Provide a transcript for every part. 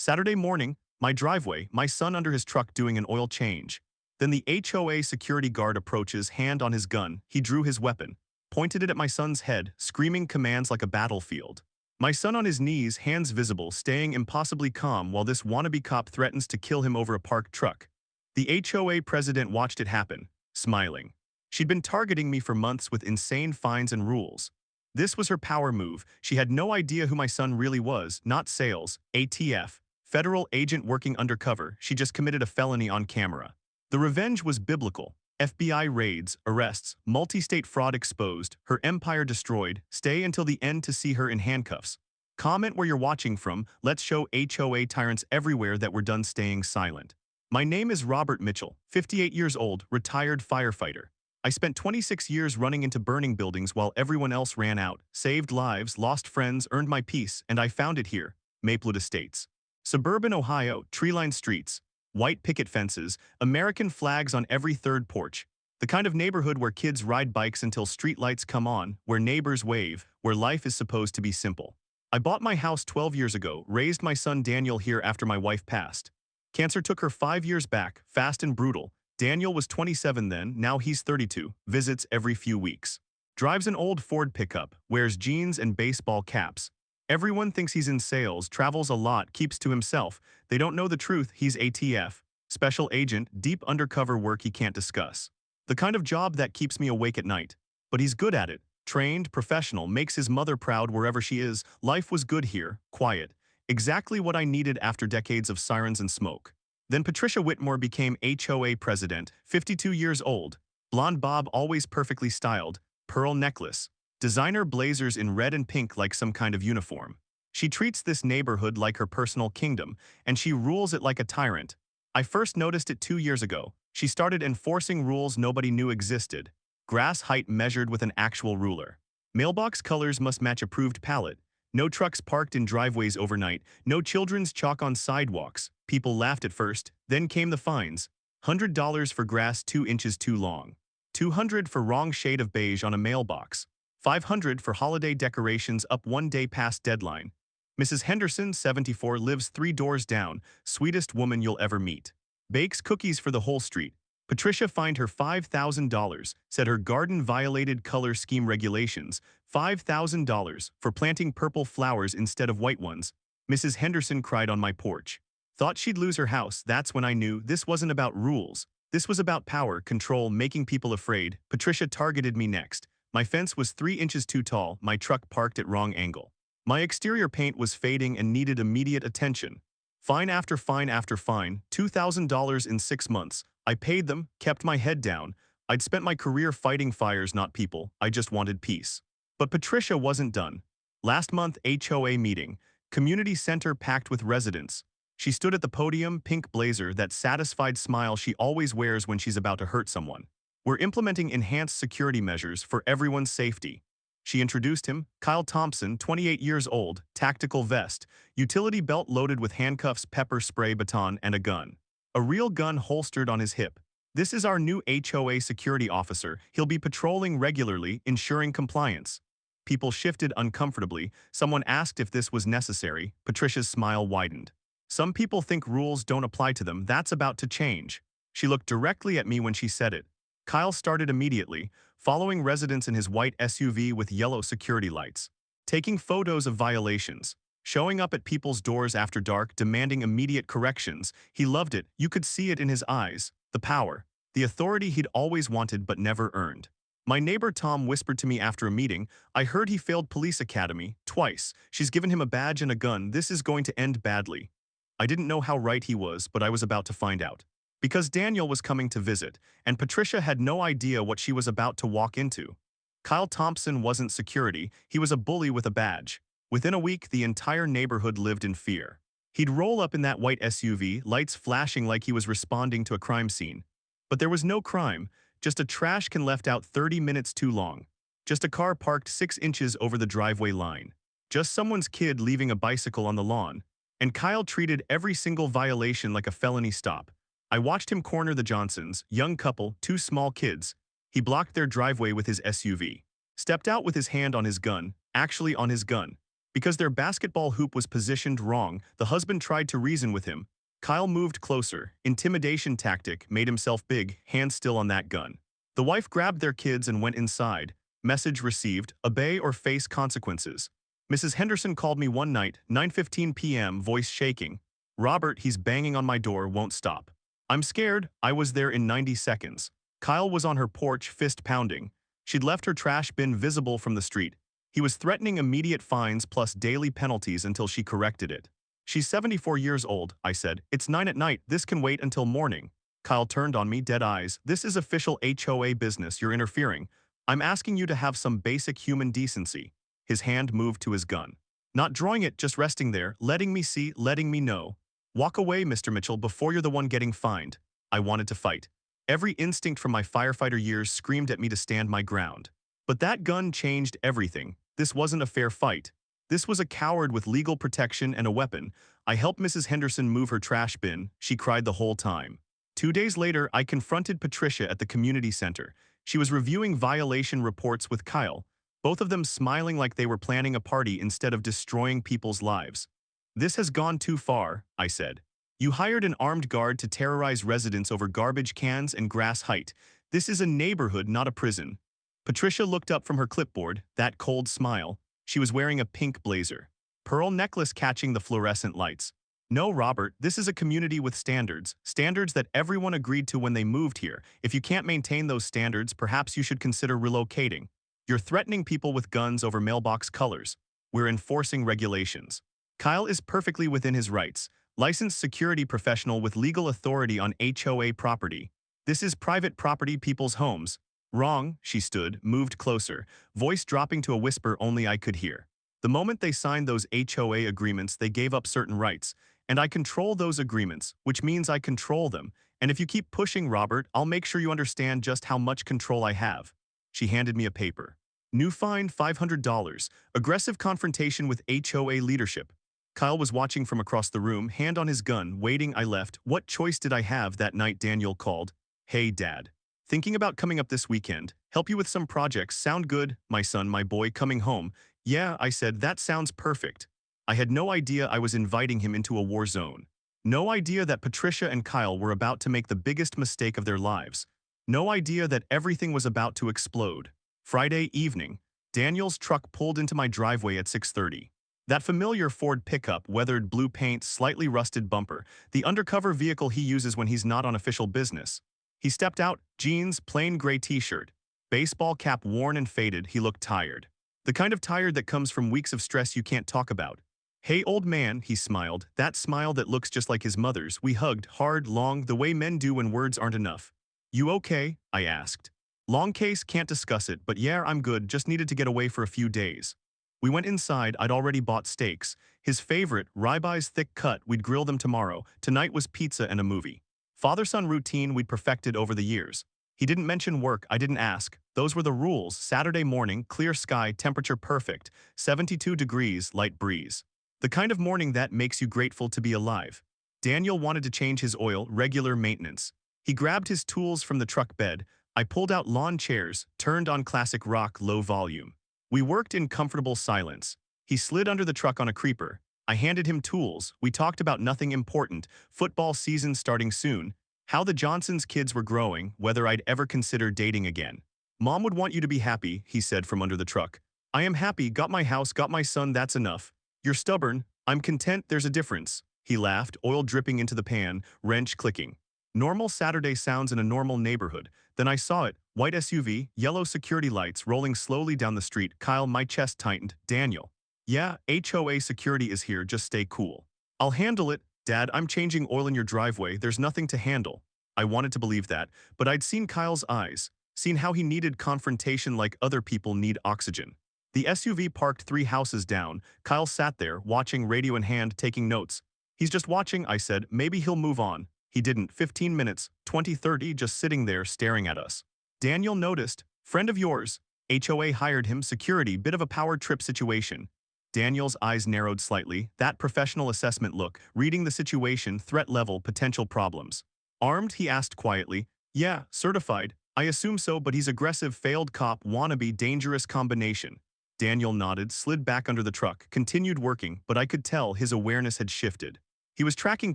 Saturday morning, my driveway, my son under his truck doing an oil change. Then the HOA security guard approaches, hand on his gun. He drew his weapon, pointed it at my son's head, screaming commands like a battlefield. My son on his knees, hands visible, staying impossibly calm while this wannabe cop threatens to kill him over a parked truck. The HOA president watched it happen, smiling. She'd been targeting me for months with insane fines and rules. This was her power move. She had no idea who my son really was, not sales, ATF, federal agent working undercover. She just committed a felony on camera. The revenge was biblical. FBI raids, arrests, multi-state fraud exposed, her empire destroyed. Stay until the end to see her in handcuffs. Comment where you're watching from. Let's show HOA tyrants everywhere that we're done staying silent. My name is Robert Mitchell, 58 years old, retired firefighter. I spent 26 years running into burning buildings while everyone else ran out, saved lives, lost friends, earned my peace, and I found it here, Maplewood Estates. Suburban Ohio, tree-lined streets, white picket fences, American flags on every third porch. The kind of neighborhood where kids ride bikes until streetlights come on, where neighbors wave, where life is supposed to be simple. I bought my house 12 years ago, raised my son Daniel here after my wife passed. Cancer took her 5 years back, fast and brutal. Daniel was 27 then, now he's 32, visits every few weeks. Drives an old Ford pickup, wears jeans and baseball caps. Everyone thinks he's in sales, travels a lot, keeps to himself. They don't know the truth, he's ATF, special agent, deep undercover work he can't discuss. The kind of job that keeps me awake at night. But he's good at it, trained, professional, makes his mother proud wherever she is. Life was good here, quiet. Exactly what I needed after decades of sirens and smoke. Then Patricia Whitmore became HOA president, 52 years old. Blonde bob, always perfectly styled, pearl necklace. Designer blazers in red and pink like some kind of uniform. She treats this neighborhood like her personal kingdom, and she rules it like a tyrant. I first noticed it 2 years ago. She started enforcing rules nobody knew existed. Grass height measured with an actual ruler. Mailbox colors must match approved palette. No trucks parked in driveways overnight. No children's chalk on sidewalks. People laughed at first, then came the fines. $100 for grass 2 inches too long. $200 for wrong shade of beige on a mailbox. $500 for holiday decorations up 1 day past deadline. Mrs. Henderson, 74, lives 3 doors down, sweetest woman you'll ever meet. Bakes cookies for the whole street. Patricia fined her $5,000, said her garden violated color scheme regulations. $5,000 for planting purple flowers instead of white ones. Mrs. Henderson cried on my porch. Thought she'd lose her house. That's when I knew this wasn't about rules. This was about power, control, making people afraid. Patricia targeted me next. My fence was 3 inches too tall, my truck parked at wrong angle. My exterior paint was fading and needed immediate attention. Fine after fine after fine, $2,000 in 6 months. I paid them, kept my head down. I'd spent my career fighting fires, not people. I just wanted peace. But Patricia wasn't done. Last month, HOA meeting. Community center packed with residents. She stood at the podium, pink blazer, that satisfied smile she always wears when she's about to hurt someone. We're implementing enhanced security measures for everyone's safety. She introduced him, Kyle Thompson, 28 years old, tactical vest, utility belt loaded with handcuffs, pepper spray baton, and a gun. A real gun holstered on his hip. This is our new HOA security officer. He'll be patrolling regularly, ensuring compliance. People shifted uncomfortably. Someone asked if this was necessary. Patricia's smile widened. Some people think rules don't apply to them. That's about to change. She looked directly at me when she said it. Kyle started immediately, following residents in his white SUV with yellow security lights, taking photos of violations, showing up at people's doors after dark, demanding immediate corrections. He loved it. You could see it in his eyes. The power, the authority he'd always wanted but never earned. My neighbor Tom whispered to me after a meeting, I heard he failed police academy twice. She's given him a badge and a gun. This is going to end badly. I didn't know how right he was, but I was about to find out. Because Daniel was coming to visit, and Patricia had no idea what she was about to walk into. Kyle Thompson wasn't security, he was a bully with a badge. Within a week, the entire neighborhood lived in fear. He'd roll up in that white SUV, lights flashing like he was responding to a crime scene. But there was no crime, just a trash can left out 30 minutes too long. Just a car parked 6 inches over the driveway line. Just someone's kid leaving a bicycle on the lawn. And Kyle treated every single violation like a felony stop. I watched him corner the Johnsons, young couple, 2 small kids. He blocked their driveway with his SUV. Stepped out with his hand on his gun, actually on his gun. Because their basketball hoop was positioned wrong, the husband tried to reason with him. Kyle moved closer. Intimidation tactic, made himself big, hand still on that gun. The wife grabbed their kids and went inside. Message received, obey or face consequences. Mrs. Henderson called me one night, 9:15 p.m., voice shaking. Robert, he's banging on my door, won't stop. I'm scared. I was there in 90 seconds. Kyle was on her porch, fist pounding. She'd left her trash bin visible from the street. He was threatening immediate fines plus daily penalties until she corrected it. She's 74 years old, I said. It's 9 at night, this can wait until morning. Kyle turned on me, dead eyes. This is official HOA business, you're interfering. I'm asking you to have some basic human decency. His hand moved to his gun. Not drawing it, just resting there, letting me see, letting me know. Walk away, Mr. Mitchell, before you're the one getting fined. I wanted to fight. Every instinct from my firefighter years screamed at me to stand my ground. But that gun changed everything. This wasn't a fair fight. This was a coward with legal protection and a weapon. I helped Mrs. Henderson move her trash bin. She cried the whole time. 2 days later, I confronted Patricia at the community center. She was reviewing violation reports with Kyle, both of them smiling like they were planning a party instead of destroying people's lives. This has gone too far, I said. You hired an armed guard to terrorize residents over garbage cans and grass height. This is a neighborhood, not a prison. Patricia looked up from her clipboard, that cold smile. She was wearing a pink blazer. Pearl necklace catching the fluorescent lights. No, Robert, this is a community with standards. Standards that everyone agreed to when they moved here. If you can't maintain those standards, perhaps you should consider relocating. You're threatening people with guns over mailbox colors. We're enforcing regulations. Kyle is perfectly within his rights. Licensed security professional with legal authority on HOA property. This is private property, people's homes. Wrong, she stood, moved closer, voice dropping to a whisper only I could hear. The moment they signed those HOA agreements, they gave up certain rights, and I control those agreements, which means I control them, and if you keep pushing, Robert, I'll make sure you understand just how much control I have. She handed me a paper. New fine, $500. Aggressive confrontation with HOA leadership. Kyle was watching from across the room, hand on his gun, waiting. I left. What choice did I have? That night Daniel called. Hey, Dad. Thinking about coming up this weekend. Help you with some projects. Sound good? My son, my boy, coming home. Yeah, I said, that sounds perfect. I had no idea I was inviting him into a war zone. No idea that Patricia and Kyle were about to make the biggest mistake of their lives. No idea that everything was about to explode. Friday evening, Daniel's truck pulled into my driveway at 6:30. That familiar Ford pickup, weathered blue paint, slightly rusted bumper, the undercover vehicle he uses when he's not on official business. He stepped out, jeans, plain gray t-shirt, baseball cap worn and faded. He looked tired. The kind of tired that comes from weeks of stress you can't talk about. Hey, old man, he smiled, that smile that looks just like his mother's. We hugged, hard, long, the way men do when words aren't enough. You okay? I asked. Long case, can't discuss it, but yeah, I'm good, just needed to get away for a few days. We went inside. I'd already bought steaks. His favorite, ribeyes thick cut. We'd grill them tomorrow. Tonight was pizza and a movie. Father-son routine we'd perfected over the years. He didn't mention work. I didn't ask. Those were the rules. Saturday morning, clear sky, temperature perfect, 72 degrees, light breeze. The kind of morning that makes you grateful to be alive. Daniel wanted to change his oil, regular maintenance. He grabbed his tools from the truck bed. I pulled out lawn chairs, turned on classic rock, low volume. We worked in comfortable silence. He slid under the truck on a creeper. I handed him tools. We talked about nothing important, football season starting soon, how the Johnsons' kids were growing, whether I'd ever consider dating again. Mom would want you to be happy, he said from under the truck. I am happy, got my house, got my son, that's enough. You're stubborn. I'm content, there's a difference. He laughed, oil dripping into the pan, wrench clicking. Normal Saturday sounds in a normal neighborhood. Then I saw it, white SUV, yellow security lights rolling slowly down the street. Kyle, my chest tightened. Daniel. Yeah, HOA security is here, just stay cool. I'll handle it. Dad, I'm changing oil in your driveway, there's nothing to handle. I wanted to believe that, but I'd seen Kyle's eyes, seen how he needed confrontation like other people need oxygen. The SUV parked 3 houses down. Kyle sat there, watching, radio in hand, taking notes. He's just watching, I said, maybe he'll move on. He didn't. 15 minutes, 20, 30, just sitting there staring at us. Daniel noticed. Friend of yours. HOA hired him, security, bit of a power trip situation. Daniel's eyes narrowed slightly, that professional assessment look, reading the situation, threat level, potential problems. Armed, he asked quietly. Yeah, certified. I assume so, but he's aggressive, failed cop, wannabe, dangerous combination. Daniel nodded, slid back under the truck, continued working, but I could tell his awareness had shifted. He was tracking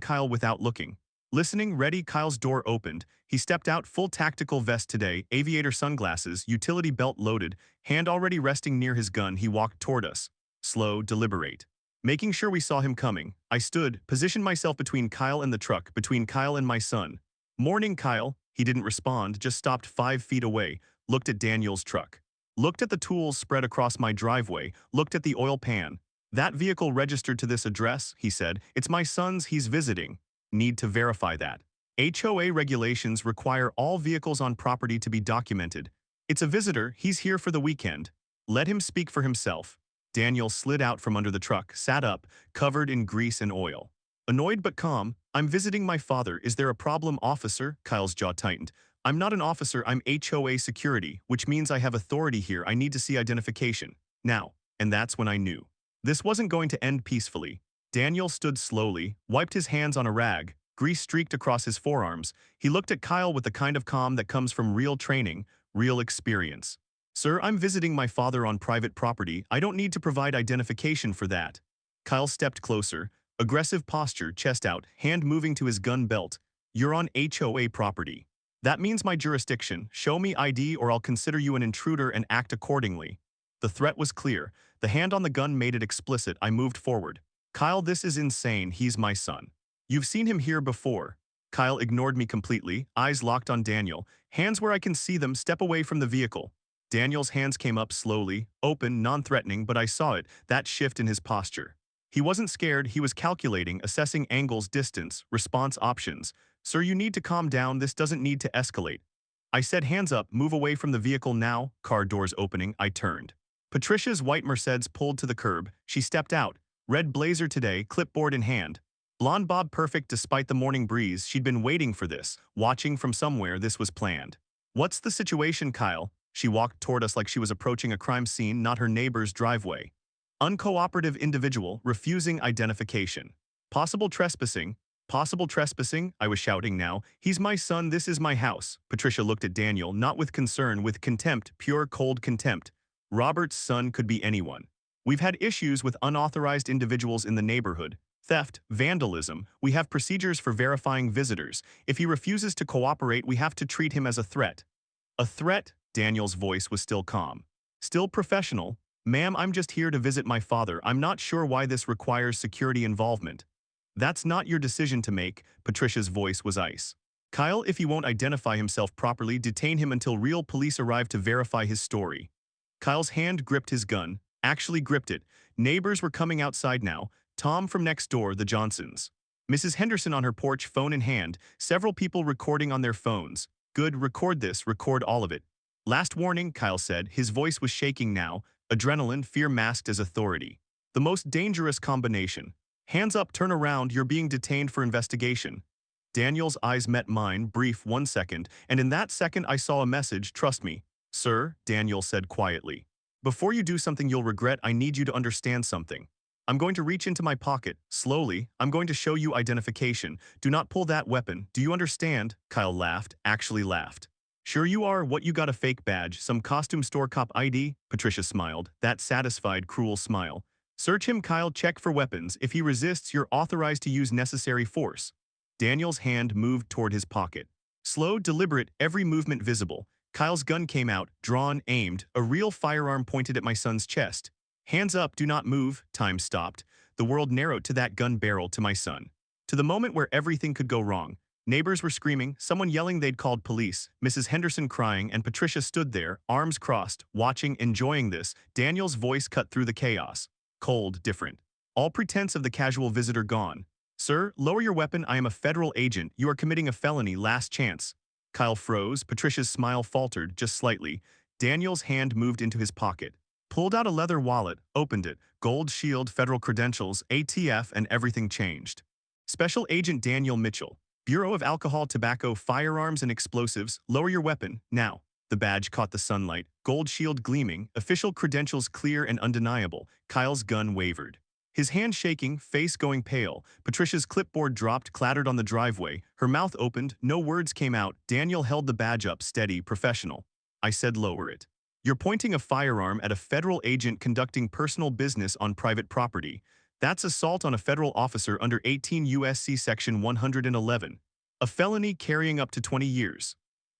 Kyle without looking. Listening, ready, Kyle's door opened. He stepped out, full tactical vest today, aviator sunglasses, utility belt loaded, hand already resting near his gun. He walked toward us. Slow, deliberate. Making sure we saw him coming, I stood, positioned myself between Kyle and the truck, between Kyle and my son. "Morning, Kyle." He didn't respond, just stopped 5 feet away, looked at Daniel's truck. Looked at the tools spread across my driveway, looked at the oil pan. "That vehicle registered to this address," he said. "It's my son's, he's visiting. Need to verify that. HOA regulations require all vehicles on property to be documented. It's a visitor, he's here for the weekend. Let him speak for himself." Daniel slid out from under the truck, sat up, covered in grease and oil. Annoyed but calm, "I'm visiting my father. Is there a problem, officer?" Kyle's jaw tightened. "I'm not an officer, I'm HOA security, which means I have authority here. I need to see identification. Now." And that's when I knew. This wasn't going to end peacefully. Daniel stood slowly, wiped his hands on a rag, grease streaked across his forearms. He looked at Kyle with the kind of calm that comes from real training, real experience. "Sir, I'm visiting my father on private property. I don't need to provide identification for that." Kyle stepped closer, aggressive posture, chest out, hand moving to his gun belt. "You're on HOA property. That means my jurisdiction. Show me ID or I'll consider you an intruder and act accordingly." The threat was clear. The hand on the gun made it explicit. I moved forward. "Kyle, this is insane. He's my son. You've seen him here before." Kyle ignored me completely, eyes locked on Daniel, hands where I can see them. "Step away from the vehicle." Daniel's hands came up slowly, open, non-threatening, but I saw it, that shift in his posture. He wasn't scared, he was calculating, assessing angles, distance, response options. "Sir, you need to calm down, this doesn't need to escalate." I said, "Hands up, move away from the vehicle now." Car doors opening, I turned. Patricia's white Mercedes pulled to the curb. She stepped out, red blazer today, clipboard in hand. Blonde bob perfect despite the morning breeze. She'd been waiting for this, watching from somewhere. This was planned. "What's the situation, Kyle?" She walked toward us like she was approaching a crime scene, not her neighbor's driveway. "Uncooperative individual, refusing identification. Possible trespassing." "Possible trespassing?" I was shouting now. "He's my son, this is my house." Patricia looked at Daniel, not with concern, with contempt, pure cold contempt. "Robert's son could be anyone. We've had issues with unauthorized individuals in the neighborhood. Theft, vandalism. We have procedures for verifying visitors. If he refuses to cooperate, we have to treat him as a threat." "A threat?" Daniel's voice was still calm. Still professional. "Ma'am, I'm just here to visit my father. I'm not sure why this requires security involvement." "That's not your decision to make." Patricia's voice was ice. "Kyle, if he won't identify himself properly, detain him until real police arrive to verify his story." Kyle's hand gripped his gun, actually gripped it. Neighbors were coming outside now. Tom from next door, the Johnsons. Mrs. Henderson on her porch, phone in hand, several people recording on their phones. "Good, record this, record all of it." "Last warning," Kyle said. His voice was shaking now. Adrenaline, fear masked as authority. "The most dangerous combination. Hands up, turn around, you're being detained for investigation." Daniel's eyes met mine, brief, 1 second, and in that second I saw a message, "Trust me." "Sir," Daniel said quietly. "Before you do something you'll regret, I need you to understand something. I'm going to reach into my pocket, slowly. I'm going to show you identification. Do not pull that weapon. Do you understand?" Kyle laughed, actually laughed. "Sure you are. What, you got a fake badge, some costume store cop ID?" Patricia smiled, that satisfied, cruel smile. "Search him, Kyle, check for weapons. If he resists, you're authorized to use necessary force." Daniel's hand moved toward his pocket. Slow, deliberate, every movement visible. Kyle's gun came out, drawn, aimed, a real firearm pointed at my son's chest. "Hands up, do not move." Time stopped. The world narrowed to that gun barrel, to my son. To the moment where everything could go wrong. Neighbors were screaming, someone yelling they'd called police, Mrs. Henderson crying, and Patricia stood there, arms crossed, watching, enjoying this. Daniel's voice cut through the chaos. Cold, different. All pretense of the casual visitor gone. "Sir, lower your weapon. I am a federal agent. You are committing a felony. Last chance." Kyle froze. Patricia's smile faltered, just slightly. Daniel's hand moved into his pocket. Pulled out a leather wallet, opened it. Gold shield, federal credentials, ATF, and everything changed. "Special Agent Daniel Mitchell. Bureau of Alcohol, Tobacco, Firearms, and Explosives. Lower your weapon, now." The badge caught the sunlight, gold shield gleaming, official credentials clear and undeniable. Kyle's gun wavered. His hand shaking, face going pale. Patricia's clipboard dropped, clattered on the driveway. Her mouth opened, no words came out. Daniel held the badge up, steady, professional. I said, "Lower it." You're pointing a firearm at a federal agent conducting personal business on private property. That's assault on a federal officer under 18 U.S.C. Section 111. A felony carrying up to 20 years.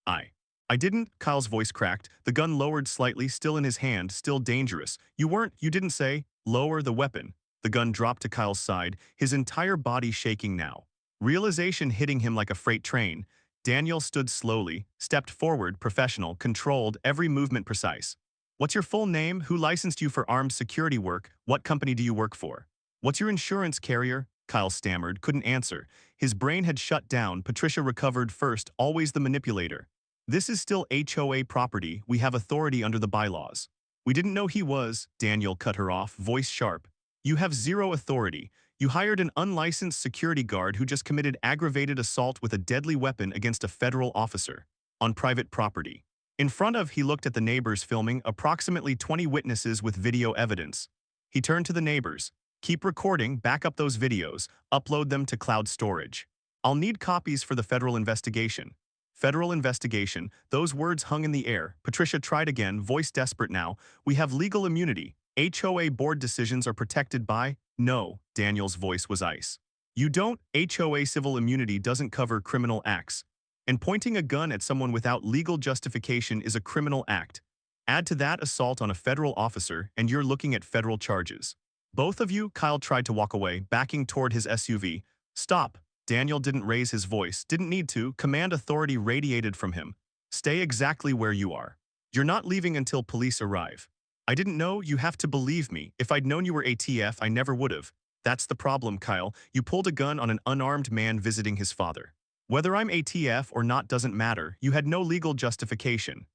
I. I didn't, Kyle's voice cracked, the gun lowered slightly, still in his hand, still dangerous. You didn't say, lower the weapon. The gun dropped to Kyle's side, his entire body shaking now. Realization hitting him like a freight train. Daniel stood slowly, stepped forward, professional, controlled, every movement precise. What's your full name? Who licensed you for armed security work? What company do you work for? What's your insurance carrier? Kyle stammered, couldn't answer. His brain had shut down. Patricia recovered first, always the manipulator. This is still HOA property. We have authority under the bylaws. We didn't know he was, Daniel cut her off, voice sharp. You have zero authority. You hired an unlicensed security guard who just committed aggravated assault with a deadly weapon against a federal officer on private property. In front of, he looked at the neighbors filming, approximately 20 witnesses with video evidence. He turned to the neighbors. Keep recording, back up those videos, upload them to cloud storage. I'll need copies for the federal investigation. Federal investigation, those words hung in the air. Patricia tried again, voice desperate now. We have legal immunity. HOA board decisions are protected by... No, Daniel's voice was ice. You don't, HOA civil immunity doesn't cover criminal acts. And pointing a gun at someone without legal justification is a criminal act. Add to that assault on a federal officer, and you're looking at federal charges. Both of you, Kyle tried to walk away, backing toward his SUV. Stop. Daniel didn't raise his voice, didn't need to. Command authority radiated from him. Stay exactly where you are. You're not leaving until police arrive. I didn't know, you have to believe me. If I'd known you were ATF, I never would've. That's the problem, Kyle. You pulled a gun on an unarmed man visiting his father. Whether I'm ATF or not doesn't matter. You had no legal justification.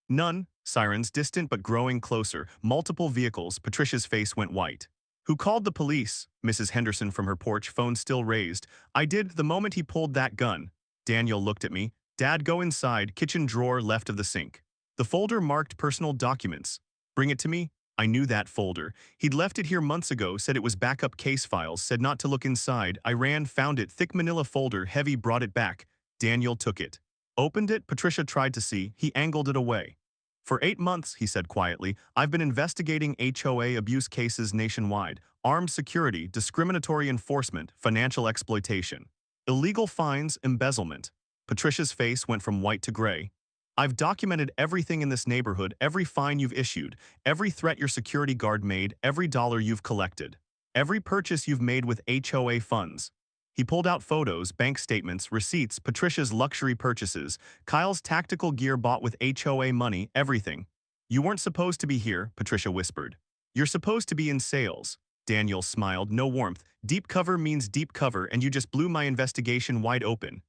None. Sirens distant but growing closer. Multiple vehicles. Patricia's face went white. Who called the police? Mrs. Henderson from her porch, phone still raised. I did, the moment he pulled that gun. Daniel looked at me. Dad, go inside, kitchen drawer left of the sink. The folder marked personal documents. Bring it to me. I knew that folder. He'd left it here months ago, said it was backup case files, said not to look inside. I ran, found it, thick manila folder, heavy, brought it back. Daniel took it. Opened it, Patricia tried to see, he angled it away. For 8 months, he said quietly, I've been investigating HOA abuse cases nationwide, armed security, discriminatory enforcement, financial exploitation, illegal fines, embezzlement. Patricia's face went from white to gray. I've documented everything in this neighborhood, every fine you've issued, every threat your security guard made, every dollar you've collected, every purchase you've made with HOA funds. He pulled out photos, bank statements, receipts, Patricia's luxury purchases, Kyle's tactical gear bought with HOA money, everything. You weren't supposed to be here, Patricia whispered. You're supposed to be in sales. Daniel smiled, no warmth. Deep cover means deep cover, and you just blew my investigation wide open.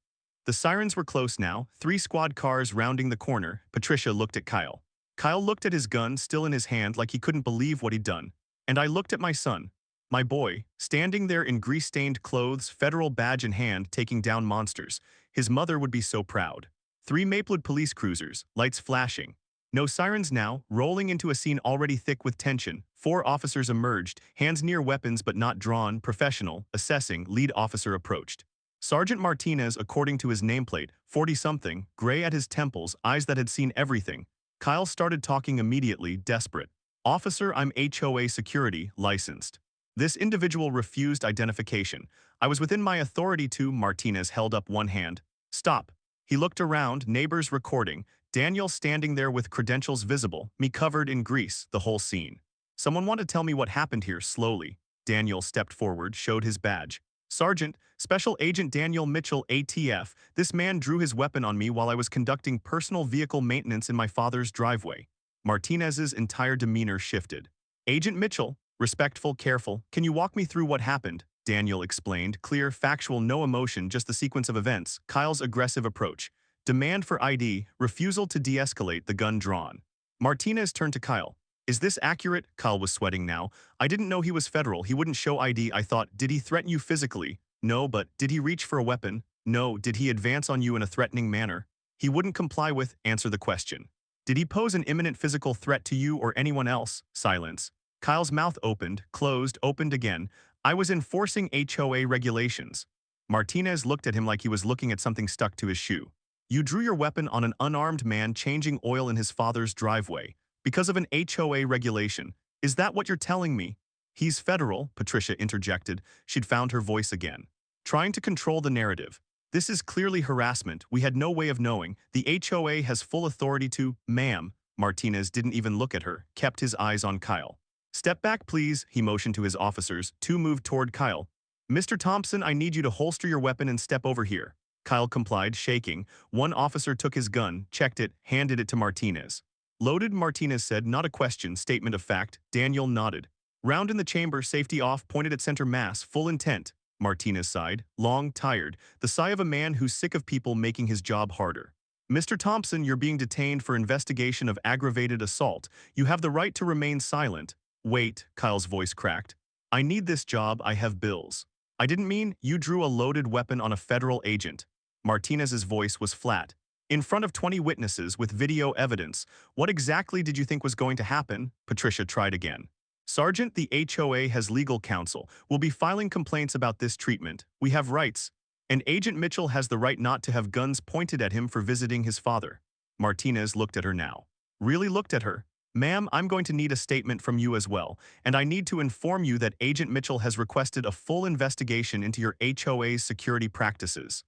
The sirens were close now, 3 squad cars rounding the corner. Patricia looked at Kyle. Kyle looked at his gun still in his hand like he couldn't believe what he'd done. And I looked at my son. My boy, standing there in grease-stained clothes, federal badge in hand, taking down monsters. His mother would be so proud. 3 Maplewood police cruisers, lights flashing. No sirens now, rolling into a scene already thick with tension. 4 officers emerged, hands near weapons but not drawn, professional, assessing, lead officer approached. Sergeant Martinez, according to his nameplate, 40-something, gray at his temples, eyes that had seen everything. Kyle started talking immediately, desperate. Officer, I'm HOA security, licensed. This individual refused identification. I was within my authority to, Martinez held up one hand. Stop. He looked around, neighbors recording, Daniel standing there with credentials visible, me covered in grease, the whole scene. Someone want to tell me what happened here, slowly. Daniel stepped forward, showed his badge. Sergeant, Special Agent Daniel Mitchell, ATF, this man drew his weapon on me while I was conducting personal vehicle maintenance in my father's driveway. Martinez's entire demeanor shifted. Agent Mitchell, respectful, careful, can you walk me through what happened? Daniel explained, clear, factual, no emotion, just the sequence of events. Kyle's aggressive approach. Demand for ID, refusal to de-escalate, the gun drawn. Martinez turned to Kyle. Is this accurate? Kyle was sweating now. I didn't know he was federal. He wouldn't show ID. I thought, did he threaten you physically? No, but did he reach for a weapon? No. Did he advance on you in a threatening manner? He wouldn't comply with, answer the question. Did he pose an imminent physical threat to you or anyone else? Silence. Kyle's mouth opened, closed, opened again. I was enforcing HOA regulations. Martinez looked at him like he was looking at something stuck to his shoe. You drew your weapon on an unarmed man changing oil in his father's driveway. Because of an HOA regulation. Is that what you're telling me? He's federal, Patricia interjected. She'd found her voice again. Trying to control the narrative. This is clearly harassment. We had no way of knowing. The HOA has full authority to, ma'am. Martinez didn't even look at her, kept his eyes on Kyle. Step back, please, he motioned to his officers. Two moved toward Kyle. Mr. Thompson, I need you to holster your weapon and step over here. Kyle complied, shaking. One officer took his gun, checked it, handed it to Martinez. Loaded, Martinez said, not a question, statement of fact. Daniel nodded. Round in the chamber, safety off, pointed at center mass, full intent. Martinez sighed, long, tired, the sigh of a man who's sick of people making his job harder. Mr. Thompson, you're being detained for investigation of aggravated assault. You have the right to remain silent. Wait, Kyle's voice cracked. I need this job, I have bills. I didn't mean you drew a loaded weapon on a federal agent. Martinez's voice was flat. In front of 20 witnesses with video evidence, what exactly did you think was going to happen? Patricia tried again. Sergeant, the HOA has legal counsel. We'll be filing complaints about this treatment. We have rights. And Agent Mitchell has the right not to have guns pointed at him for visiting his father. Martinez looked at her now. Really looked at her. Ma'am, I'm going to need a statement from you as well, and I need to inform you that Agent Mitchell has requested a full investigation into your HOA's security practices.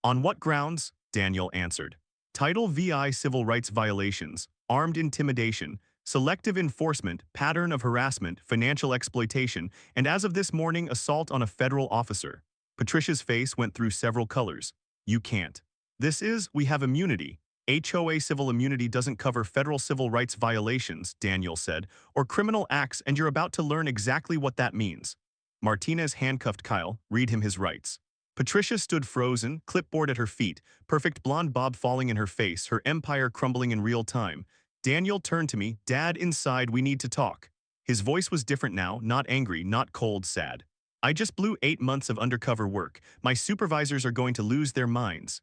On what grounds? Daniel answered. Title VI Civil Rights Violations, Armed Intimidation, Selective Enforcement, Pattern of Harassment, Financial Exploitation, and as of this morning, Assault on a Federal Officer. Patricia's face went through several colors. You can't. We have immunity. HOA civil immunity doesn't cover federal civil rights violations, Daniel said, or criminal acts, and you're about to learn exactly what that means. Martinez handcuffed Kyle, read him his rights. Patricia stood frozen, clipboard at her feet, perfect blonde bob falling in her face, her empire crumbling in real time. Daniel turned to me, Dad, inside, we need to talk. His voice was different now, not angry, not cold, sad. I just blew 8 months of undercover work. My supervisors are going to lose their minds.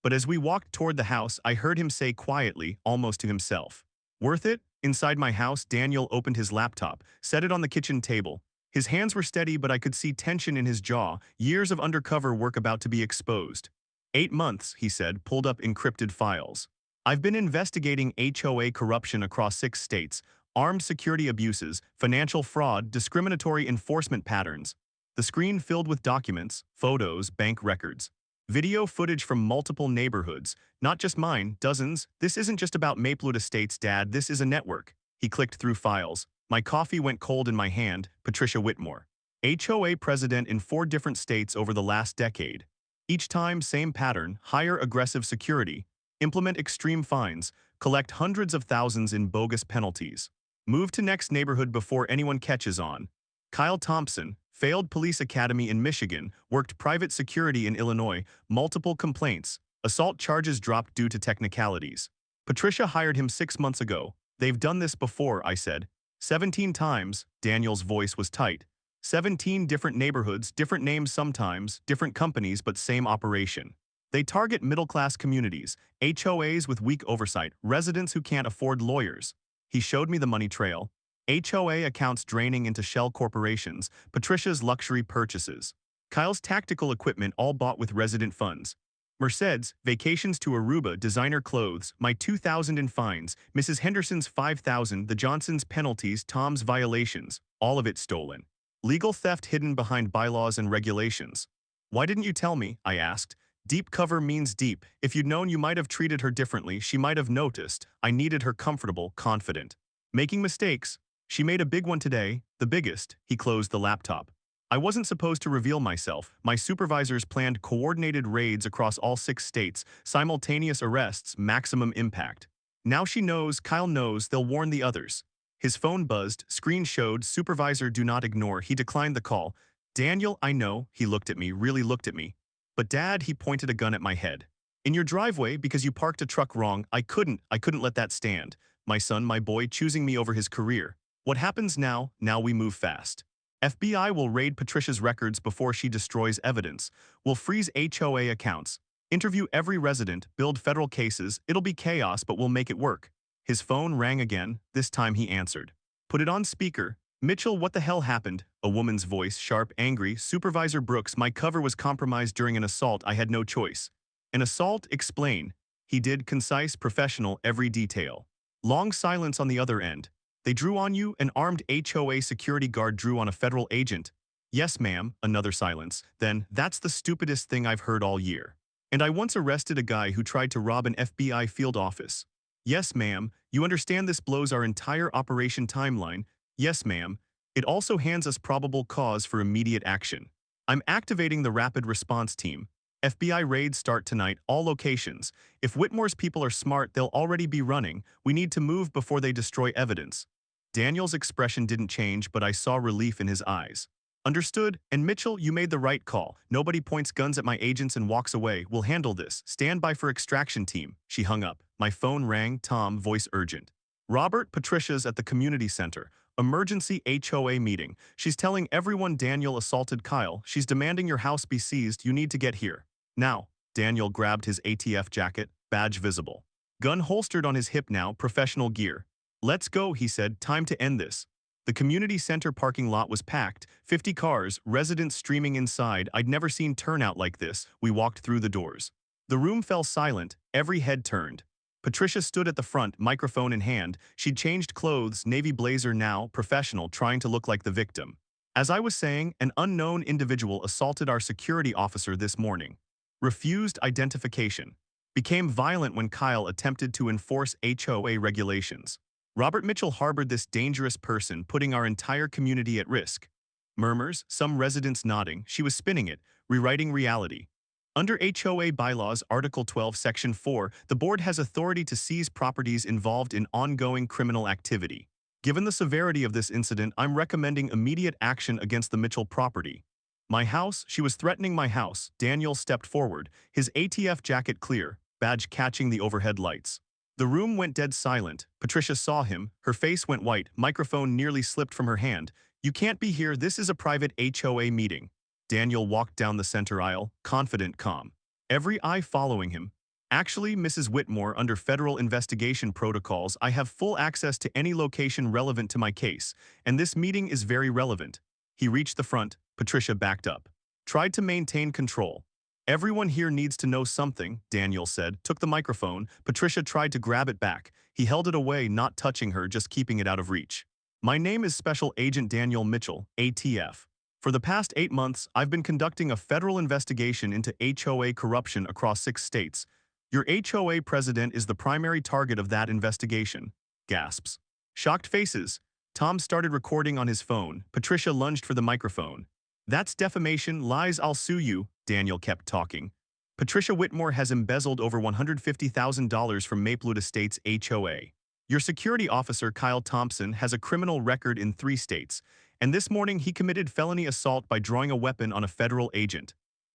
But as we walked toward the house, I heard him say quietly, almost to himself. Worth it? Inside my house, Daniel opened his laptop, set it on the kitchen table. His hands were steady, but I could see tension in his jaw, years of undercover work about to be exposed. 8 months, he said, pulled up encrypted files. I've been investigating HOA corruption across 6 states, armed security abuses, financial fraud, discriminatory enforcement patterns. The screen filled with documents, photos, bank records. Video footage from multiple neighborhoods, not just mine, dozens. This isn't just about Maplewood Estates, Dad, this is a network. He clicked through files. My coffee went cold in my hand, Patricia Whitmore. HOA president in 4 different states over the last decade. Each time, same pattern, hire aggressive security, implement extreme fines, collect hundreds of thousands in bogus penalties. Move to next neighborhood before anyone catches on. Kyle Thompson, failed police academy in Michigan, worked private security in Illinois, multiple complaints, assault charges dropped due to technicalities. Patricia hired him 6 months ago. They've done this before, I said. 17 times, Daniel's voice was tight. 17 different neighborhoods, different names sometimes, different companies, but same operation. They target middle-class communities, HOAs with weak oversight, residents who can't afford lawyers. He showed me the money trail. HOA accounts draining into shell corporations, Patricia's luxury purchases. Kyle's tactical equipment all bought with resident funds. Merced's, vacations to Aruba, designer clothes, my $2,000 in fines, Mrs. Henderson's $5,000, the Johnsons' penalties, Tom's violations, all of it stolen. Legal theft hidden behind bylaws and regulations. Why didn't you tell me? I asked. Deep cover means deep. If you'd known, you might have treated her differently. She might have noticed. I needed her comfortable, confident. Making mistakes. She made a big one today, the biggest. He closed the laptop. I wasn't supposed to reveal myself. My supervisors planned coordinated raids across all 6 states, simultaneous arrests, maximum impact. Now she knows, Kyle knows, they'll warn the others. His phone buzzed, screen showed, supervisor do not ignore. He declined the call. Daniel, I know. He looked at me, really looked at me. But Dad, he pointed a gun at my head. In your driveway, because you parked a truck wrong, I couldn't let that stand. My son, my boy, choosing me over his career. What happens now? Now we move fast. FBI will raid Patricia's records before she destroys evidence. We'll freeze HOA accounts. Interview every resident, build federal cases. It'll be chaos, but we'll make it work. His phone rang again. This time he answered. Put it on speaker. Mitchell, what the hell happened? A woman's voice, sharp, angry. Supervisor Brooks, my cover was compromised during an assault. I had no choice. An assault? Explain. He did, concise, professional, every detail. Long silence on the other end. They drew on you, an armed HOA security guard drew on a federal agent. Yes, ma'am, another silence. Then, that's the stupidest thing I've heard all year. And I once arrested a guy who tried to rob an FBI field office. Yes, ma'am, you understand this blows our entire operation timeline. Yes, ma'am. It also hands us probable cause for immediate action. I'm activating the rapid response team. FBI raids start tonight, all locations. If Whitmore's people are smart, they'll already be running. We need to move before they destroy evidence. Daniel's expression didn't change, but I saw relief in his eyes. Understood, and Mitchell, you made the right call. Nobody points guns at my agents and walks away. We'll handle this. Stand by for extraction team. She hung up. My phone rang, Tom, voice urgent. Robert, Patricia's at the community center. Emergency HOA meeting. She's telling everyone Daniel assaulted Kyle. She's demanding your house be seized. You need to get here. Now. Daniel grabbed his ATF jacket, badge visible. Gun holstered on his hip now, professional gear. Let's go, he said, time to end this. The community center parking lot was packed, 50 cars, residents streaming inside. I'd never seen turnout like this. We walked through the doors. The room fell silent, every head turned. Patricia stood at the front, microphone in hand. She'd changed clothes, navy blazer now, professional, trying to look like the victim. As I was saying, an unknown individual assaulted our security officer this morning. Refused identification. Became violent when Kyle attempted to enforce HOA regulations. Robert Mitchell harbored this dangerous person, putting our entire community at risk. Murmurs, some residents nodding. She was spinning it, rewriting reality. Under HOA bylaws, Article 12, Section 4, the board has authority to seize properties involved in ongoing criminal activity. Given the severity of this incident, I'm recommending immediate action against the Mitchell property. My house, she was threatening my house. Daniel stepped forward, his ATF jacket clear, badge catching the overhead lights. The room went dead silent. Patricia saw him. Her face went white. Microphone nearly slipped from her hand. You can't be here. This is a private HOA meeting. Daniel walked down the center aisle, confident, calm. Every eye following him. Actually, Mrs. Whitmore, under federal investigation protocols, I have full access to any location relevant to my case, and this meeting is very relevant. He reached the front. Patricia backed up. Tried to maintain control. Everyone here needs to know something, Daniel said, took the microphone. Patricia tried to grab it back. He held it away, not touching her, just keeping it out of reach. My name is Special Agent Daniel Mitchell, ATF. For the past 8 months, I've been conducting a federal investigation into HOA corruption across 6 states. Your HOA president is the primary target of that investigation. Gasps. Shocked faces. Tom started recording on his phone. Patricia lunged for the microphone. That's defamation, lies, I'll sue you, Daniel kept talking. Patricia Whitmore has embezzled over $150,000 from Maplewood Estates HOA. Your security officer, Kyle Thompson, has a criminal record in 3 states, and this morning he committed felony assault by drawing a weapon on a federal agent.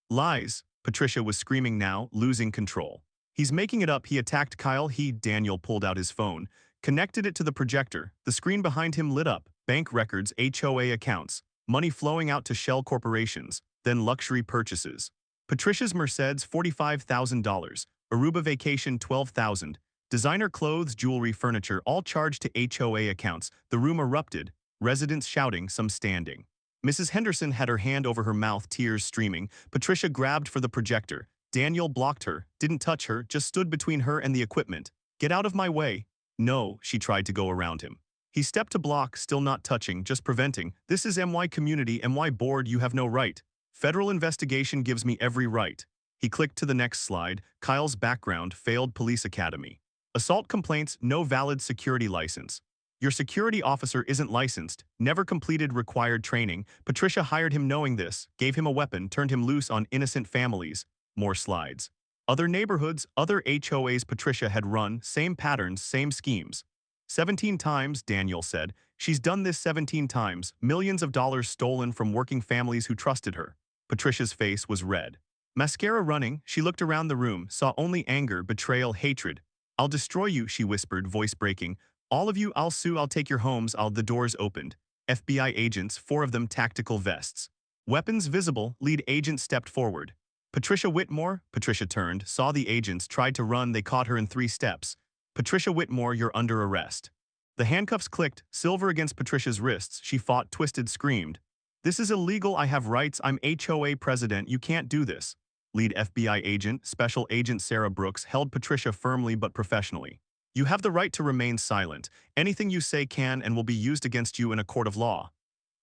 Lies, Patricia was screaming now, losing control. He's making it up. He attacked Kyle. Daniel pulled out his phone, connected it to the projector. The screen behind him lit up. Bank records, HOA accounts. Money flowing out to shell corporations, then luxury purchases. Patricia's Mercedes, $45,000. Aruba vacation, $12,000. Designer clothes, jewelry, furniture, all charged to HOA accounts. The room erupted, residents shouting, some standing. Mrs. Henderson had her hand over her mouth, tears streaming. Patricia grabbed for the projector. Daniel blocked her, didn't touch her, just stood between her and the equipment. Get out of my way. No, she tried to go around him. He stepped to block, still not touching, just preventing. This is MY community, MY board, you have no right. Federal investigation gives me every right. He clicked to the next slide. Kyle's background, failed police academy. Assault complaints, no valid security license. Your security officer isn't licensed, never completed required training. Patricia hired him knowing this, gave him a weapon, turned him loose on innocent families. More slides. Other neighborhoods, other HOAs Patricia had run, same patterns, same schemes. 17 times, Daniel said. She's done this 17 times, millions of dollars stolen from working families who trusted her. Patricia's face was red. Mascara running, she looked around the room, saw only anger, betrayal, hatred. I'll destroy you, she whispered, voice breaking. All of you, I'll sue, I'll take your homes, The doors opened. FBI agents, 4 of them tactical vests. Weapons visible, lead agent stepped forward. Patricia Whitmore, Patricia turned, saw the agents, tried to run, they caught her in 3 steps. Patricia Whitmore, you're under arrest. The handcuffs clicked, silver against Patricia's wrists. She fought, twisted, screamed. This is illegal, I have rights, I'm HOA president, you can't do this. Lead FBI agent, Special Agent Sarah Brooks, held Patricia firmly but professionally. You have the right to remain silent. Anything you say can and will be used against you in a court of law.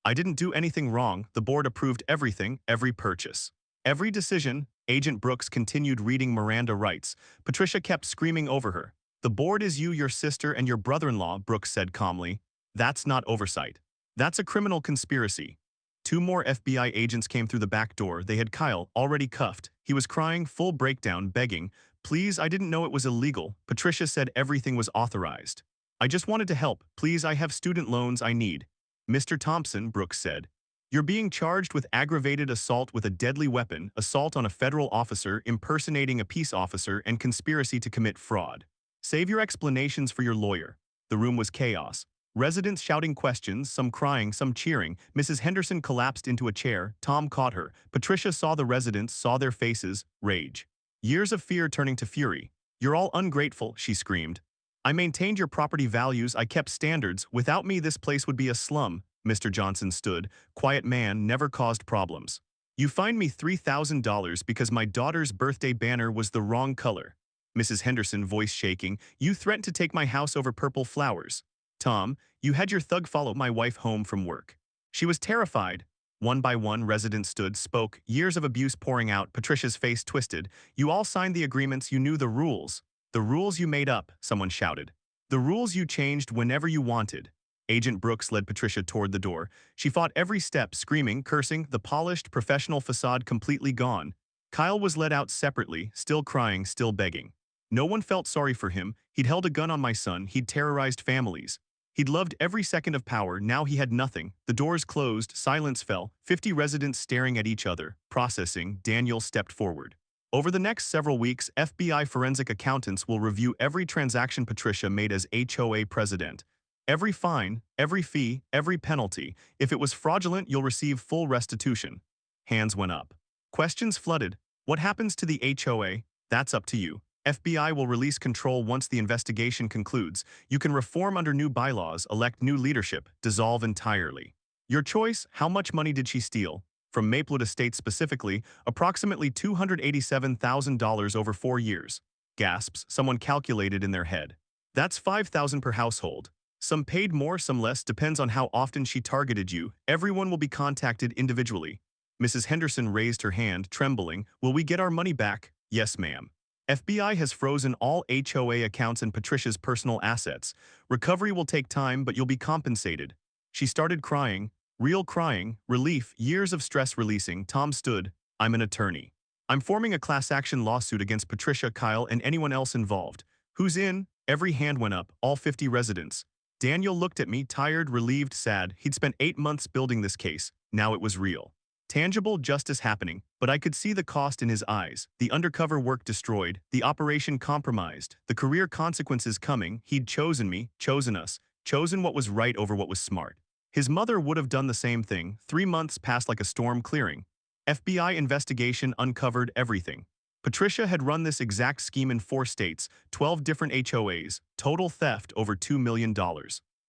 I didn't do anything wrong. The board approved everything, every purchase. Every decision. Agent Brooks continued reading Miranda rights. Patricia kept screaming over her. The board is you, your sister, and your brother-in-law, Brooks said calmly. That's not oversight. That's a criminal conspiracy. Two more FBI agents came through the back door. They had Kyle, already cuffed. He was crying, full breakdown, begging, "Please, I didn't know it was illegal." Patricia said everything was authorized. "I just wanted to help. Please, I have student loans I need." "Mr. Thompson," Brooks said, "you're being charged with aggravated assault with a deadly weapon, assault on a federal officer, impersonating a peace officer, and conspiracy to commit fraud. Save your explanations for your lawyer." The room was chaos. Residents shouting questions, some crying, some cheering. Mrs. Henderson collapsed into a chair. Tom caught her. Patricia saw the residents, saw their faces, rage. Years of fear turning to fury. "You're all ungrateful," she screamed. "I maintained your property values, I kept standards. Without me, this place would be a slum." Mr. Johnson stood. Quiet man, never caused problems. "You fined me $3,000 because my daughter's birthday banner was the wrong color." Mrs. Henderson, voice shaking. "You threatened to take my house over purple flowers." "Tom, you had your thug follow my wife home from work." She was terrified. One by one, residents stood, spoke, years of abuse pouring out. Patricia's face twisted. "You all signed the agreements, you knew the rules." "The rules you made up," someone shouted. "The rules you changed whenever you wanted." Agent Brooks led Patricia toward the door. She fought every step, screaming, cursing, the polished, professional facade completely gone. Kyle was led out separately, still crying, still begging. No one felt sorry for him. He'd held a gun on my son. He'd terrorized families. He'd loved every second of power. Now he had nothing. The doors closed. Silence fell. 50 residents staring at each other. Processing. Daniel stepped forward. "Over the next several weeks, FBI forensic accountants will review every transaction Patricia made as HOA president. Every fine, every fee, every penalty. If it was fraudulent, you'll receive full restitution." Hands went up. Questions flooded. "What happens to the HOA? That's up to you. FBI will release control once the investigation concludes. You can reform under new bylaws, elect new leadership, dissolve entirely. Your choice. How much money did she steal?" From Maplewood Estates specifically, approximately $287,000 over 4 years. Gasps, someone calculated in their head. "That's $5,000 per household. Some paid more, some less, depends on how often she targeted you. Everyone will be contacted individually." Mrs. Henderson raised her hand, trembling. "Will we get our money back?" "Yes, ma'am. FBI has frozen all HOA accounts and Patricia's personal assets. Recovery will take time, but you'll be compensated." She started crying. Real crying. Relief. Years of stress releasing. Tom stood. "I'm an attorney. I'm forming a class action lawsuit against Patricia, Kyle, and anyone else involved." "Who's in?" Every hand went up. All 50 residents. Daniel looked at me, tired, relieved, sad. He'd spent 8 months building this case. Now it was real. Tangible justice happening, but I could see the cost in his eyes. The undercover work destroyed, the operation compromised, the career consequences coming. He'd chosen me, chosen us, chosen what was right over what was smart. His mother would have done the same thing. 3 months passed like a storm clearing. FBI investigation uncovered everything. Patricia had run this exact scheme in 4 states, 12 different HOAs, total theft over $2 million.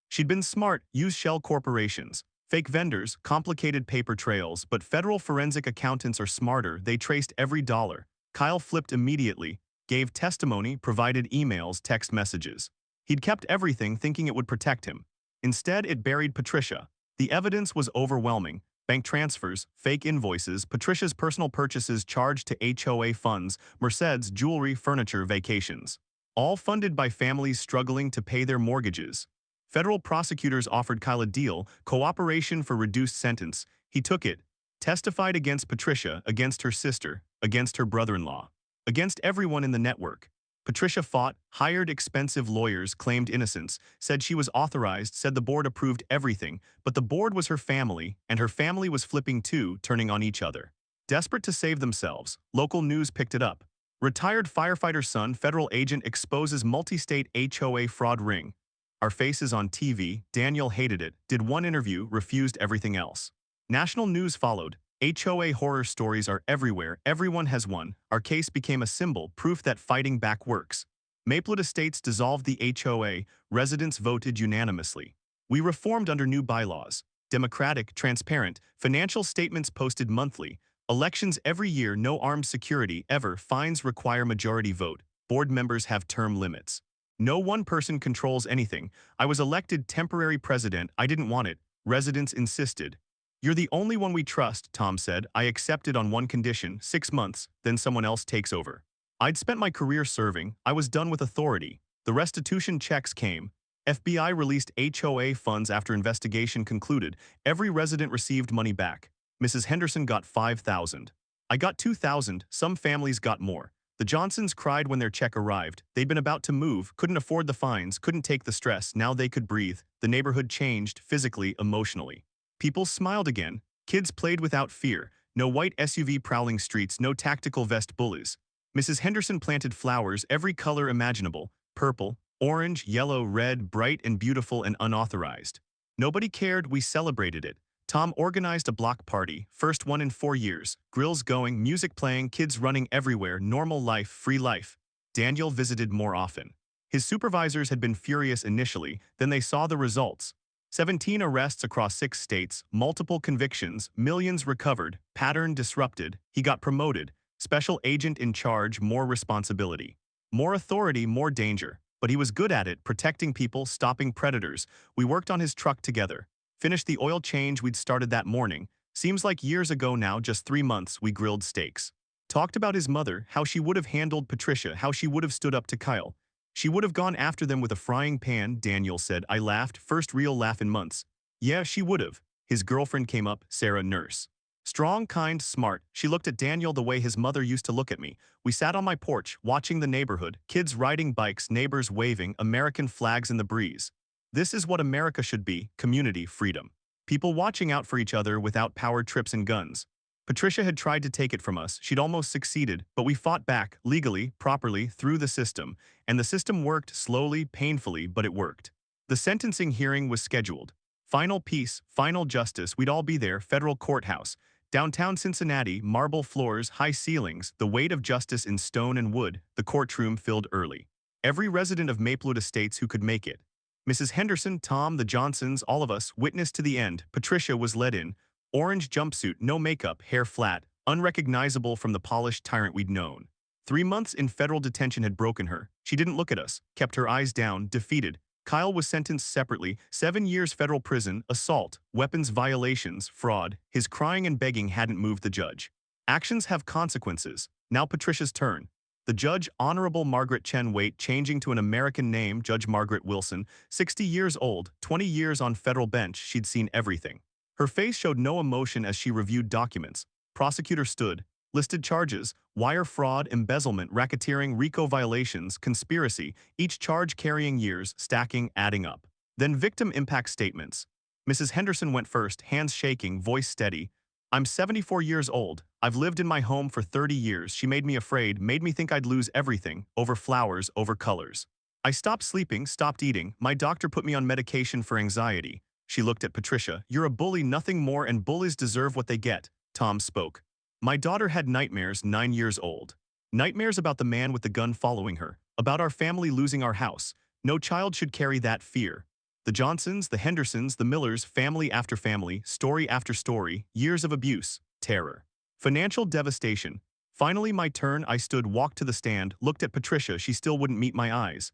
She'd been smart, used shell corporations. Fake vendors, complicated paper trails, but federal forensic accountants are smarter. They traced every dollar. Kyle flipped immediately, gave testimony, provided emails, text messages. He'd kept everything thinking it would protect him. Instead, it buried Patricia. The evidence was overwhelming. Bank transfers, fake invoices, Patricia's personal purchases charged to HOA funds, Merced's, jewelry, furniture, vacations. All funded by families struggling to pay their mortgages. Federal prosecutors offered Kyle a deal, cooperation for reduced sentence. He took it. Testified against Patricia, against her sister, against her brother-in-law, against everyone in the network. Patricia fought, hired expensive lawyers, claimed innocence, said she was authorized, said the board approved everything, but the board was her family, and her family was flipping too, turning on each other. Desperate to save themselves, local news picked it up. Retired firefighter son, federal agent exposes multi-state HOA fraud ring. Our faces on TV. Daniel hated it, did one interview, refused everything else. National news followed. HOA horror stories are everywhere, everyone has one. Our case became a symbol, proof that fighting back works. Maplewood Estates dissolved the HOA, residents voted unanimously. We reformed under new bylaws. Democratic, transparent, financial statements posted monthly. Elections every year, no armed security, ever. Fines require majority vote. Board members have term limits. No one person controls anything. I was elected temporary president. I didn't want it. Residents insisted. You're the only one we trust, Tom said. I accepted on one condition, 6 months, then someone else takes over. I'd spent my career serving. I was done with authority. The restitution checks came. FBI released HOA funds after investigation concluded. Every resident received money back. Mrs. Henderson got $5,000. I got $2,000. Some families got more. The Johnsons cried when their check arrived. They'd been about to move, couldn't afford the fines, couldn't take the stress. Now they could breathe. The neighborhood changed, physically, emotionally. People smiled again. Kids played without fear. No white SUV prowling streets, no tactical vest bullies. Mrs. Henderson planted flowers, every color imaginable. Purple, orange, yellow, red, bright and beautiful and unauthorized. Nobody cared, we celebrated it. Tom organized a block party, first one in 4 years. Grills going, music playing, kids running everywhere, normal life, free life. Daniel visited more often. His supervisors had been furious initially, then they saw the results. 17 arrests across 6 states, multiple convictions, millions recovered, pattern disrupted. He got promoted. Special agent in charge, more responsibility. More authority, more danger. But he was good at it, protecting people, stopping predators. We worked on his truck together. Finished the oil change we'd started that morning. Seems like years ago now, just 3 months, we grilled steaks. Talked about his mother, how she would have handled Patricia, how she would have stood up to Kyle. She would have gone after them with a frying pan, Daniel said. I laughed, first real laugh in months. Yeah, she would have. His girlfriend came up, Sarah, nurse. Strong, kind, smart. She looked at Daniel the way his mother used to look at me. We sat on my porch, watching the neighborhood, kids riding bikes, neighbors waving, American flags in the breeze. This is what America should be, community, freedom. People watching out for each other without power trips and guns. Patricia had tried to take it from us. She'd almost succeeded, but we fought back, legally, properly, through the system. And the system worked, slowly, painfully, but it worked. The sentencing hearing was scheduled. Final peace, final justice, we'd all be there, federal courthouse. Downtown Cincinnati, marble floors, high ceilings, the weight of justice in stone and wood, the courtroom filled early. Every resident of Maplewood Estates who could make it. Mrs. Henderson, Tom, the Johnsons, all of us, witnessed to the end. Patricia was led in. Orange jumpsuit, no makeup, hair flat, unrecognizable from the polished tyrant we'd known. 3 months in federal detention had broken her. She didn't look at us, kept her eyes down, defeated. Kyle was sentenced separately, 7 years federal prison, assault, weapons violations, fraud. His crying and begging hadn't moved the judge. Actions have consequences. Now Patricia's turn. The judge, Honorable Margaret Chen Waite, changing to an American name, Judge Margaret Wilson, 60 years old, 20 years on federal bench, she'd seen everything. Her face showed no emotion as she reviewed documents. Prosecutor stood, listed charges, wire fraud, embezzlement, racketeering, RICO violations, conspiracy, each charge carrying years, stacking, adding up. Then victim impact statements. Mrs. Henderson went first, hands shaking, voice steady. I'm 74 years old. I've lived in my home for 30 years. She made me afraid, made me think I'd lose everything, over flowers, over colors. I stopped sleeping, stopped eating. My doctor put me on medication for anxiety. She looked at Patricia. You're a bully, nothing more, and bullies deserve what they get. Tom spoke. My daughter had nightmares, 9 years old. Nightmares about the man with the gun following her, about our family losing our house. No child should carry that fear. The Johnsons, the Hendersons, the Millers, family after family, story after story, years of abuse, terror. Financial devastation. Finally my turn, I stood, walked to the stand, looked at Patricia, she still wouldn't meet my eyes.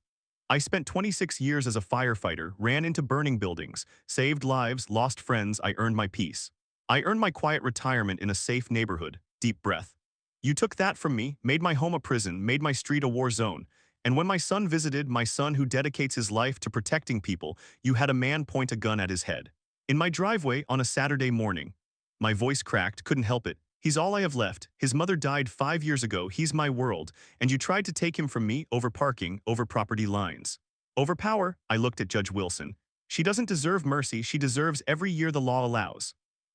I spent 26 years as a firefighter, ran into burning buildings, saved lives, lost friends, I earned my peace. I earned my quiet retirement in a safe neighborhood, deep breath. You took that from me, made my home a prison, made my street a war zone. And when my son visited, my son who dedicates his life to protecting people, you had a man point a gun at his head. In my driveway on a Saturday morning. My voice cracked, couldn't help it. He's all I have left. His mother died 5 years ago, he's my world. And you tried to take him from me, over parking, over property lines. Over power, I looked at Judge Wilson. She doesn't deserve mercy, she deserves every year the law allows.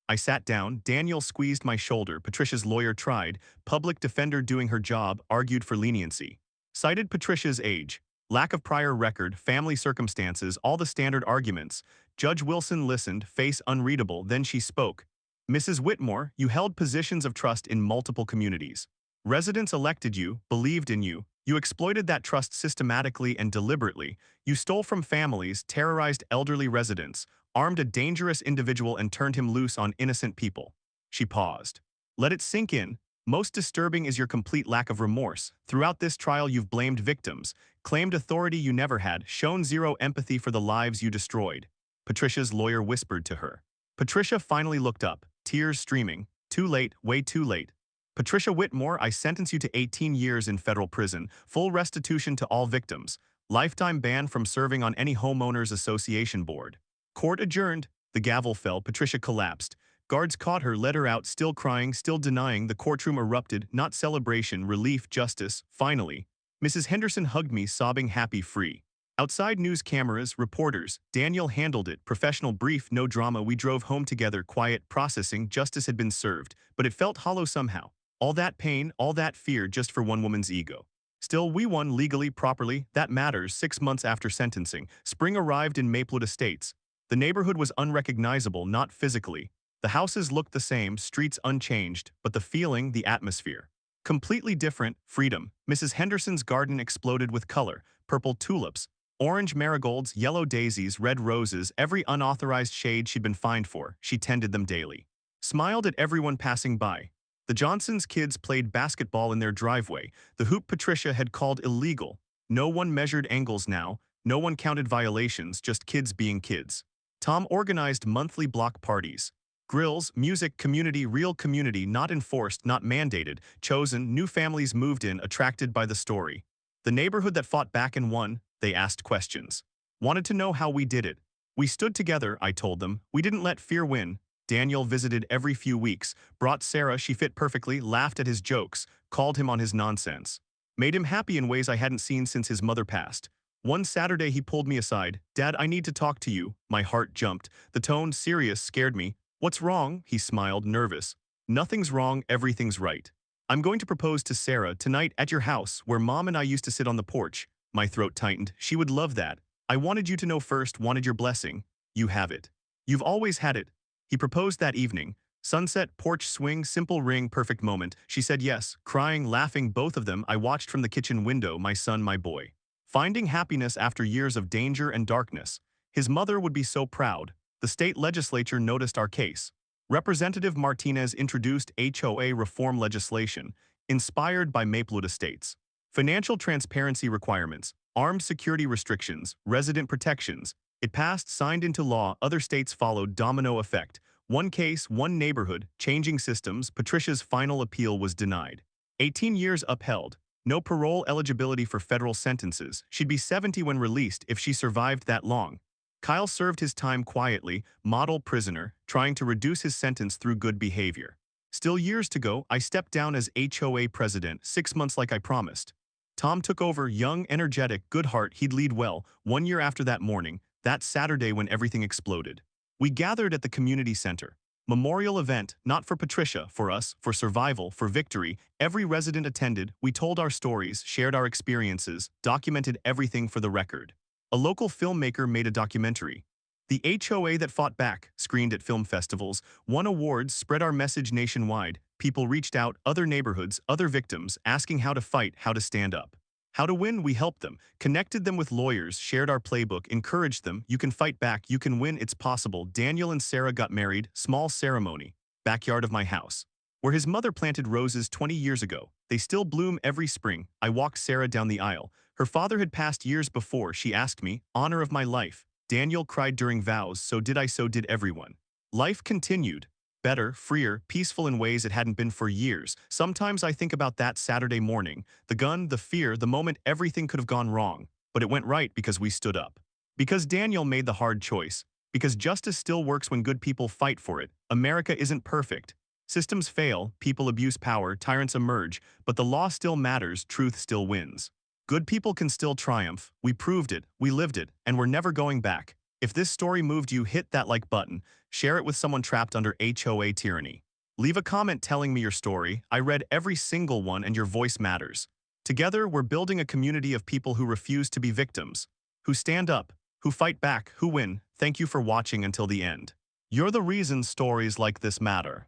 I sat down, Daniel squeezed my shoulder, Patricia's lawyer tried, public defender doing her job, argued for leniency. Cited Patricia's age, lack of prior record, family circumstances, all the standard arguments. Judge Wilson listened, face unreadable, then she spoke. Mrs. Whitmore, you held positions of trust in multiple communities. Residents elected you, believed in you. You exploited that trust systematically and deliberately. You stole from families, terrorized elderly residents, armed a dangerous individual and turned him loose on innocent people. She paused. Let it sink in. Most disturbing is your complete lack of remorse. Throughout this trial, you've blamed victims, claimed authority you never had, shown zero empathy for the lives you destroyed. Patricia's lawyer whispered to her. Patricia finally looked up, tears streaming. Too late, way too late. Patricia Whitmore, I sentence you to 18 years in federal prison, full restitution to all victims, lifetime ban from serving on any homeowners association board. Court adjourned. The gavel fell. Patricia collapsed. Guards caught her, led her out, still crying, still denying. The courtroom erupted, not celebration, relief, justice. Finally, Mrs. Henderson hugged me, sobbing, happy, free. Outside, news cameras, reporters. Daniel handled it. Professional brief, no drama. We drove home together, quiet, processing. Justice had been served, but it felt hollow somehow. All that pain, all that fear, just for one woman's ego. Still, we won legally, properly. That matters. 6 months after sentencing, spring arrived in Maplewood Estates. The neighborhood was unrecognizable, not physically. The houses looked the same, streets unchanged, but the feeling, the atmosphere. Completely different. Freedom. Mrs. Henderson's garden exploded with color. Purple tulips, orange marigolds, yellow daisies, red roses, every unauthorized shade she'd been fined for. She tended them daily. Smiled at everyone passing by. The Johnsons' kids played basketball in their driveway, the hoop Patricia had called illegal. No one measured angles now, no one counted violations, just kids being kids. Tom organized monthly block parties. Grills, music, community, real community, not enforced, not mandated, chosen, new families moved in, attracted by the story. The neighborhood that fought back and won, they asked questions. Wanted to know how we did it. We stood together, I told them. We didn't let fear win. Daniel visited every few weeks, brought Sarah, she fit perfectly, laughed at his jokes, called him on his nonsense. Made him happy in ways I hadn't seen since his mother passed. One Saturday he pulled me aside. Dad, I need to talk to you. My heart jumped. The tone, serious, scared me. What's wrong? He smiled, nervous. Nothing's wrong, everything's right. I'm going to propose to Sarah tonight at your house, where Mom and I used to sit on the porch. My throat tightened. She would love that. I wanted you to know first, wanted your blessing. You have it. You've always had it. He proposed that evening. Sunset, porch swing, simple ring, perfect moment. She said yes, crying, laughing, both of them. I watched from the kitchen window, my son, my boy. Finding happiness after years of danger and darkness. His mother would be so proud. The state legislature noticed our case. Representative Martinez introduced HOA reform legislation, inspired by Maplewood Estates. Financial transparency requirements, armed security restrictions, resident protections. It passed, signed into law, other states followed, domino effect. One case, one neighborhood, changing systems. Patricia's final appeal was denied. 18 years upheld. No parole eligibility for federal sentences. She'd be 70 when released if she survived that long. Kyle served his time quietly, model prisoner, trying to reduce his sentence through good behavior. Still years to go, I stepped down as HOA president, 6 months like I promised. Tom took over, young, energetic, good heart, he'd lead well. 1 year after that morning, that Saturday when everything exploded. We gathered at the community center. Memorial event, not for Patricia, for us, for survival, for victory. Every resident attended, we told our stories, shared our experiences, documented everything for the record. A local filmmaker made a documentary. The HOA that fought back, screened at film festivals, won awards, spread our message nationwide. People reached out, other neighborhoods, other victims, asking how to fight, how to stand up. How to win, we helped them, connected them with lawyers, shared our playbook, encouraged them, you can fight back, you can win, it's possible. Daniel and Sarah got married, small ceremony, backyard of my house. Where his mother planted roses 20 years ago. They still bloom every spring. I walked Sarah down the aisle. Her father had passed years before, she asked me, honor of my life. Daniel cried during vows, so did I, so did everyone. Life continued. Better, freer, peaceful in ways it hadn't been for years. Sometimes I think about that Saturday morning. The gun, the fear, the moment everything could have gone wrong. But it went right because we stood up. Because Daniel made the hard choice. Because justice still works when good people fight for it. America isn't perfect. Systems fail, people abuse power, tyrants emerge, but the law still matters, truth still wins. Good people can still triumph. We proved it, we lived it, and we're never going back. If this story moved you, hit that like button. Share it with someone trapped under HOA tyranny. Leave a comment telling me your story. I read every single one and your voice matters. Together, we're building a community of people who refuse to be victims, who stand up, who fight back, who win. Thank you for watching until the end. You're the reason stories like this matter.